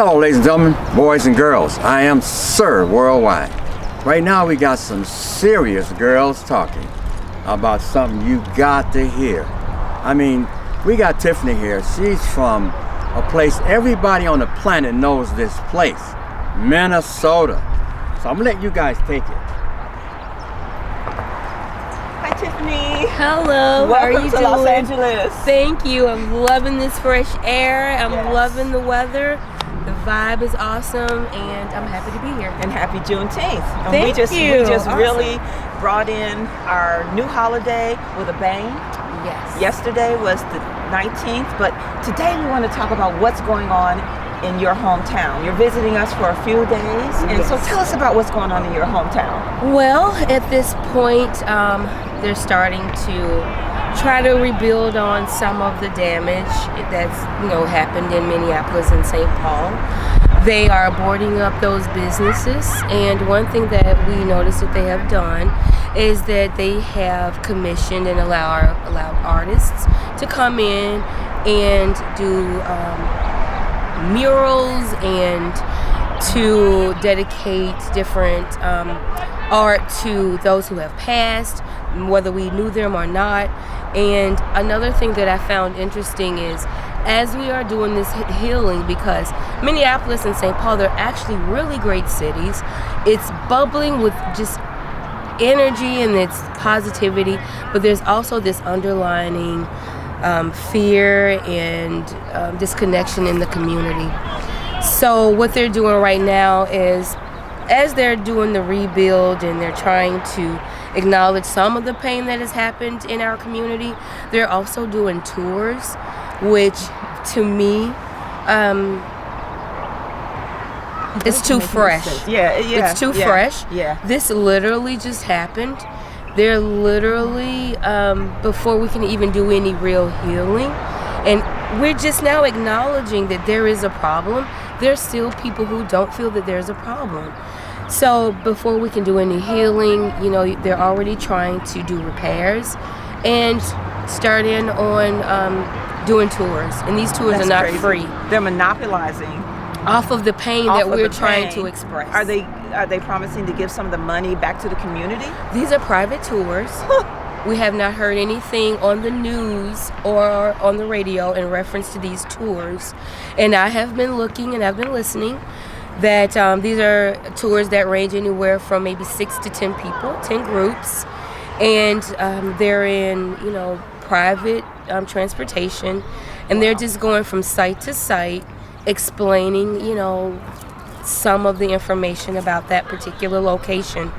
Hello, ladies and gentlemen, boys and girls. I am Sir Worldwide. Right now we got some serious girls talking about something you got to hear. I mean, we got Tiffany here. She's from a place everybody on the planet knows this place, Minnesota. So I'm gonna let you guys take it. Hi, Tiffany. Hello. Welcome how are you to doing? Los Angeles. Thank you. I'm loving this fresh air. I'm Yes. loving the weather. The vibe is awesome, and I'm happy to be here. And happy Juneteenth. And Thank we just you. Awesome. really brought in our new holiday with a bang. Yes. Yesterday was the 19th, but today we want to talk about what's going on in your hometown. You're visiting us for a few days, and so tell us about what's going on in your hometown. Well, at this point, they're starting to try to rebuild on some of the damage that's happened in Minneapolis and St. Paul. They are boarding up those businesses, and one thing that we noticed that they have done is that they have commissioned and allowed artists to come in and do murals and to dedicate different art to those who have passed, whether we knew them or not. And another thing that I found interesting is, as we are doing this healing, because Minneapolis and St. Paul, they're actually really great cities. It's bubbling with just energy and its positivity, but there's also this underlining fear and disconnection in the community. So what they're doing right now is, as they're doing the rebuild and they're trying to acknowledge some of the pain that has happened in our community, they're also doing tours, which to me it's too fresh. It's too fresh. Yeah. This literally just happened. They're literally before we can even do any real healing, and we're just now acknowledging that there is a problem. There's still people who don't feel that there's a problem. So before we can do any healing, they're already trying to do repairs and start in on doing tours. And these tours are not crazy. free. They're monopolizing Off of the pain that we're trying to express. Are they promising to give some of the money back to the community? These are private tours. We have not heard anything on the news or on the radio in reference to these tours. And I have been looking and I've been listening that these are tours that range anywhere from maybe 6 to 10 people, 10 groups. And they're in, private transportation. And they're just going from site to site, explaining, some of the information about that particular location.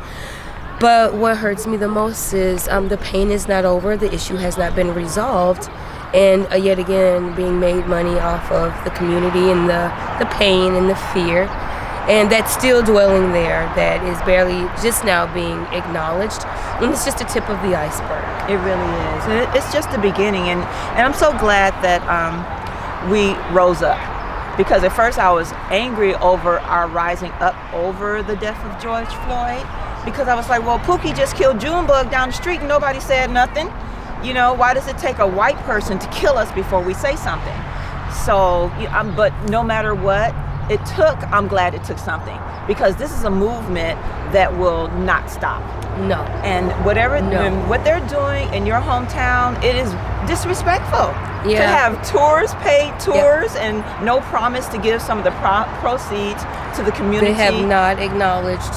But what hurts me the most is the pain is not over, the issue has not been resolved, and yet again being made money off of the community and the pain and the fear, and that's still dwelling there, that is barely just now being acknowledged, and it's just the tip of the iceberg. It really is. And it's just the beginning, and I'm so glad that we rose up. Because at first I was angry over our rising up over the death of George Floyd, because I was like, well, Pookie just killed Junebug down the street and nobody said nothing. Why does it take a white person to kill us before we say something? So, but no matter what it took, I'm glad it took something, because this is a movement that will not stop. No. And what they're doing in your hometown, it is disrespectful. Yeah. To have paid tours, and no promise to give some of the proceeds to the community. They have not acknowledged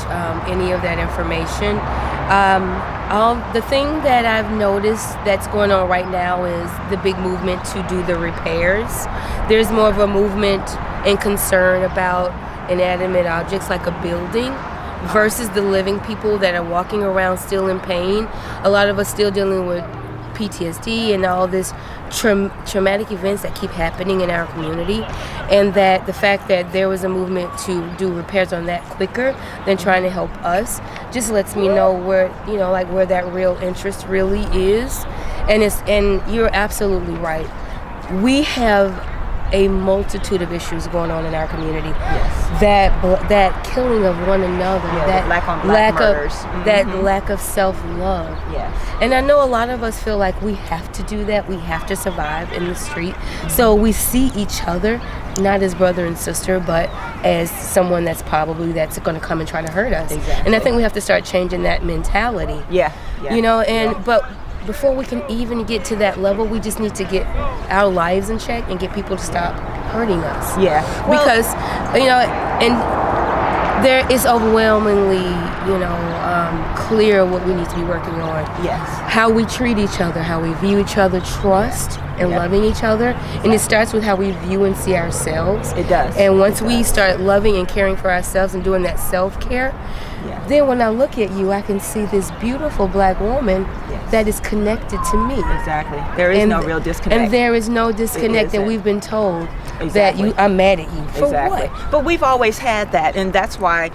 any of that information. The thing that I've noticed that's going on right now is the big movement to do the repairs. There's more of a movement and concern about inanimate objects like a building versus the living people that are walking around still in pain. A lot of us still dealing with PTSD and all this traumatic events that keep happening in our community, and that the fact that there was a movement to do repairs on that quicker than trying to help us just lets me know where where that real interest really is. And you're absolutely right. We have a multitude of issues going on in our community. Yes. That killing of one another, that black on black murders. That lack of self-love. Yes. And I know a lot of us feel like we have to do that. We have to survive in the street. So we see each other not as brother and sister, but as someone that's going to come and try to hurt us. Exactly. And I think we have to start changing that mentality. Yeah. You know, but before we can even get to that level, we just need to get our lives in check and get people to stop hurting us. Yeah. Because, you know, and there is overwhelmingly, clear what we need to be working on. Yes. How we treat each other, how we view each other, trust and loving each other. And it starts with how we view and see ourselves. It does. And once we start loving and caring for ourselves and doing that self-care, then when I look at you, I can see this beautiful black woman that is connected to me. Exactly. There is no real disconnect. And there is no disconnect, and we've been told that I'm mad at you. For what? But we've always had that, and that's why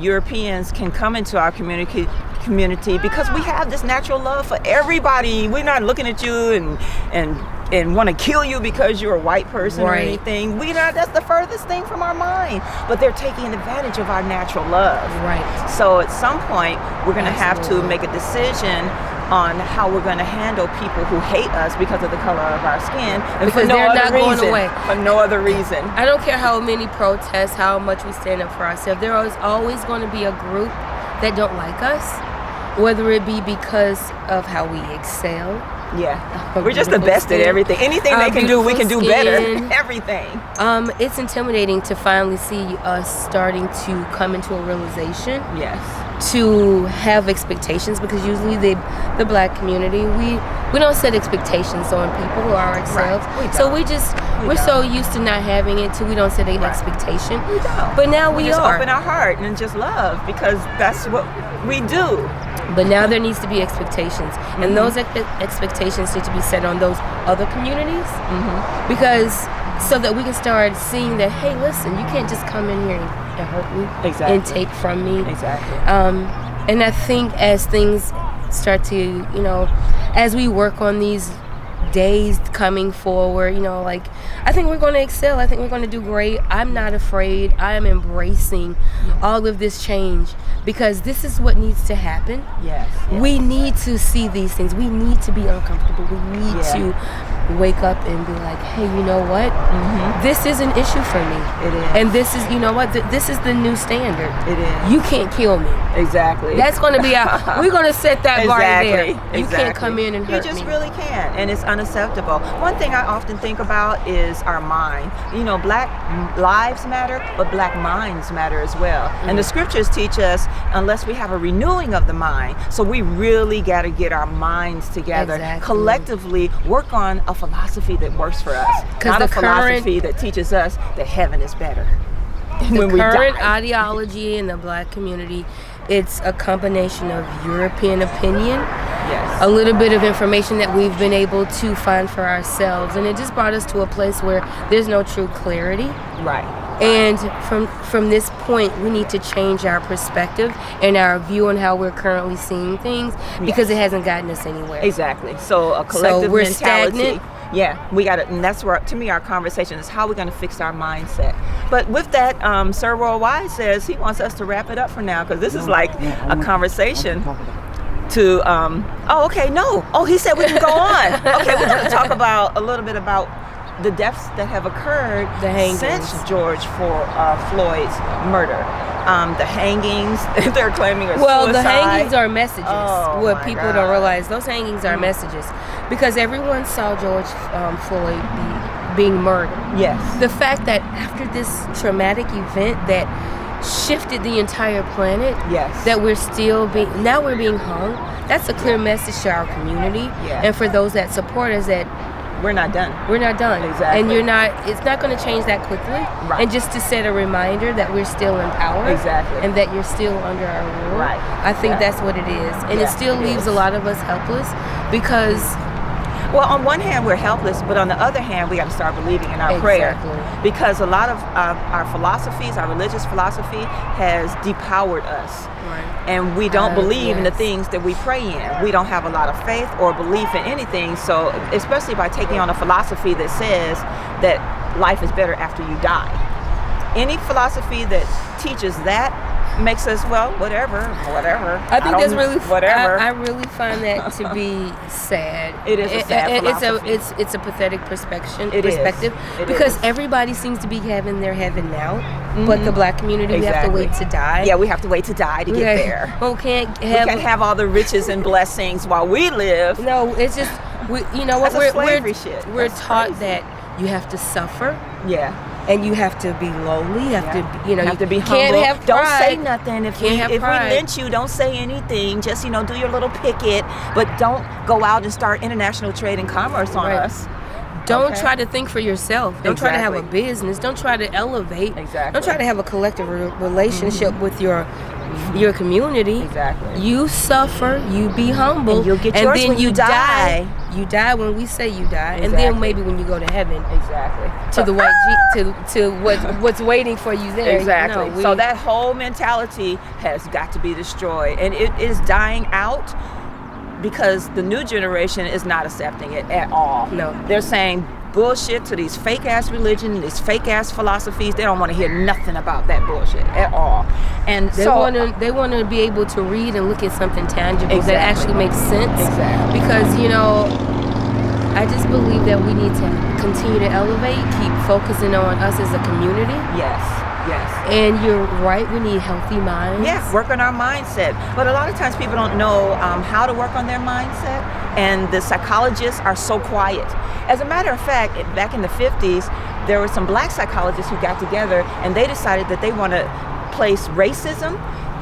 Europeans can come into our community because we have this natural love for everybody. We're not looking at you and want to kill you because you're a white person or anything. That's the furthest thing from our mind. But they're taking advantage of our natural love. Right. So at some point, we're going to have to make a decision on how we're going to handle people who hate us because of the color of our skin, and because for no they're other not reason, going away. For no other reason. I don't care how many protests, how much we stand up for ourselves. There is always going to be a group that don't like us, whether it be because of how we excel. Yeah, we're just the best at everything. Anything they can do, we can do better. Everything. It's intimidating to finally see us starting to come into a realization. Yes. To have expectations, because usually the black community, we don't set expectations on people who are ourselves. Right. So we're so used to not having it, we don't set an expectation. We don't. But now we just are. Open our heart and just love, because that's what we do. But now there needs to be expectations, and those expectations need to be set on those other communities, because so that we can start seeing that, hey, listen, you can't just come in here and hurt me and take from me. Exactly. And I think as things start to, as we work on these days coming forward, I think we're going to excel. I think we're going to do great. I'm not afraid. I am embracing all of this change, because this is what needs to happen. Yes. We need to see these things. We need to be uncomfortable. We need to wake up and be like, hey, you know what? This is an issue for me. It is. And this is, this is the new standard. It is. You can't kill me. Exactly. That's going to be we're going to set that bar there. Exactly. You can't come in and hurt me. You just really can't, and it's unacceptable. One thing I often think about is our mind. Black lives matter, but black minds matter as well. And the scriptures teach us, unless we have a renewing of the mind, so we really got to get our minds together, collectively work on a philosophy that works for us, not a philosophy that teaches us that heaven is better. The current ideology in the black community, it's a combination of European opinion, a little bit of information that we've been able to find for ourselves, and it just brought us to a place where there's no true clarity. Right. And from this point, we need to change our perspective and our view on how we're currently seeing things, because it hasn't gotten us anywhere. Exactly. So a collective we're mentality. Stagnant. Yeah, we got it, and that's where, to me, our conversation is how we're going to fix our mindset. But with that, Sir Worldwide says he wants us to wrap it up for now, because this is like a conversation to. He said we can go on. Okay, we're going to talk about a little bit about the deaths that have occurred since George Floyd's murder. The hangings, they're claiming are suicide. The hangings are messages. Oh, what people don't realize, those hangings are messages, because everyone saw George Floyd being murdered. Yes. The fact that after this traumatic event that shifted the entire planet, that we're still being hung, that's a clear message to our community, and for those that support us, that we're not done. We're not done. Exactly. And it's not going to change that quickly. Right. And just to set a reminder that we're still in power. Exactly. And that you're still under our rule. Right. I think that's what it is. And it still leaves a lot of us helpless, because... Well, on one hand, we're helpless, but on the other hand, we got to start believing in our prayer. Because a lot of our philosophies, our religious philosophy, has depowered us. Right. And we don't believe in the things that we pray in. We don't have a lot of faith or belief in anything. So, especially by taking on a philosophy that says that life is better after you die. Any philosophy that teaches that makes us, well, whatever. I think that's really whatever. I really find that to be sad. It is a sad philosophy. It's a pathetic perspective. It Because is. everybody seems to be having their heaven now, but the black community we have to wait to die. Yeah, we have to wait to die to get there. Well, We can't have all the riches and blessings while we live. No, it's just you know what, That's a slavery shit. we're That's taught crazy. that you have to suffer. Yeah. And you have to be lowly. You have to, you know, You have to be you humble. can't have pride. Don't say nothing. If we pride. lynch you, don't say anything. Just, you know, do your little picket, but don't go out and start international trade and commerce on us. Don't Okay. try to think for yourself. Don't try to have a Exactly. business. Don't try to elevate. Exactly. Don't try to have a collective relationship with your community. Exactly. You suffer. You be humble. And you'll get yours then when you die. You die when we say you die, and Exactly. then maybe when you go to heaven Exactly. to the what's waiting for you there. Exactly. No, So that whole mentality has got to be destroyed, and it is dying out because the new generation is not accepting it at all. No. They're saying bullshit to these fake ass religion, these fake ass philosophies. They don't want to hear nothing about that bullshit at all. And They want to be able to read and look at something tangible that Exactly. actually makes sense. Exactly. Because, you know, I just believe that we need to continue to elevate, keep focusing on us as a community. Yes. And you're right, we need healthy minds. Yeah, work on our mindset. But a lot of times people don't know how to work on their mindset, and the psychologists are so quiet. As a matter of fact, back in the 50s, there were some black psychologists who got together and they decided that they want to place racism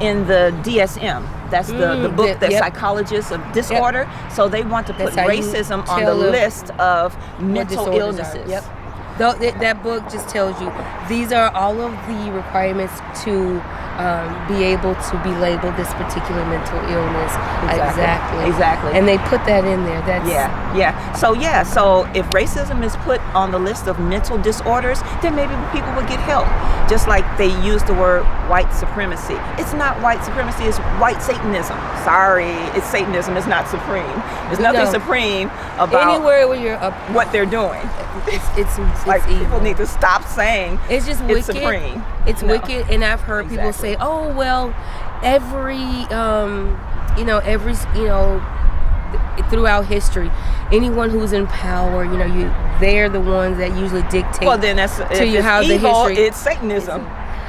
in the DSM. That's the book that psychologists of disorder. So they want to put That's how you racism on the tell list of what mental disorders are. illnesses. Yep. That book just tells you these are all of the requirements to be able to be labeled this particular mental illness. Exactly. And they put that in there. That's So if racism is put on the list of mental disorders, then maybe people would get help. Just like they use the word white supremacy. It's not white supremacy, it's white Satanism. Sorry, it's Satanism, it's not supreme. There's nothing supreme about anywhere where you're what they're doing. It's Like evil. people need to stop saying it's just wicked. it's supreme. It's No. wicked, and I've heard people say, "Oh well, throughout history, anyone who's in power, they're the ones that usually dictate." Well, then that's to you how evil, the history. it's Satanism.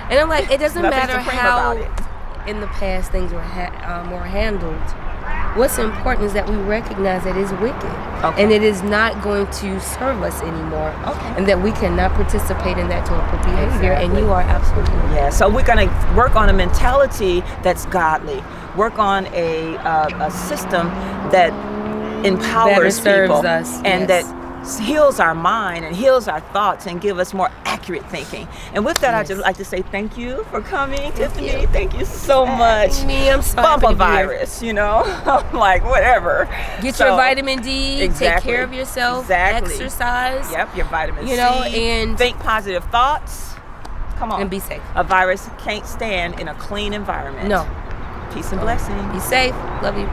And I'm like, it doesn't Nothing matter supreme how about it. in the past things were handled. What's important is that we recognize that it's wicked, and it is not going to serve us anymore, and that we cannot participate in that type of behavior. And you are absolutely right. Yeah. So we're going to work on a mentality that's godly. Work on a system that empowers serves people us, and yes. that heals our mind and heals our thoughts and give us more accurate thinking. And with that, I'd just like to say thank you for coming, Tiffany. Thank you so much. I'm so Bump happy a to be here. virus, I'm like, whatever. Get your vitamin D. Exactly. Take care of yourself. Exercise. Yep, your vitamin C. And think positive thoughts. Come on. And be safe. A virus can't stand in a clean environment. No. Peace and blessings. Be safe. Love you.